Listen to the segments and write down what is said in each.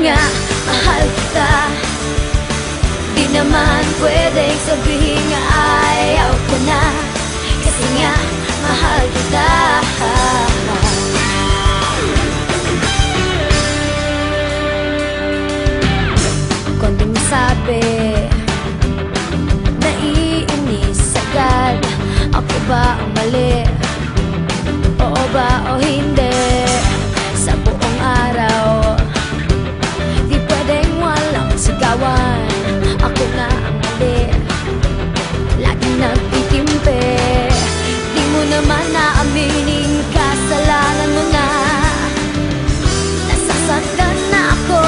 nga mahal kita. Di naman pwedeng sabihin nga ayaw ko na, kasi nga mahal kita. Kung di mo sabi, naiinis agad. Ako ba ang mali? Oo ba o hindi? Sa buong araw, di pwedeng walang sigawan. Ako nga ang mali, laging nagtitimpe. Di mo naman naaminin, kasalanan mo na. Nasasaktan na ako,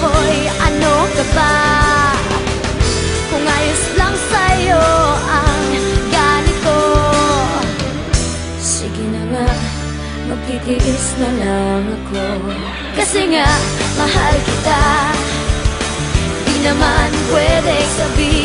hoy, ano ka ba? Kung ayos lang sa'yo ang ganito, sige na nga, magtitiis na lang ako. Kasi nga mahal kita. Di naman pwedeng sabihin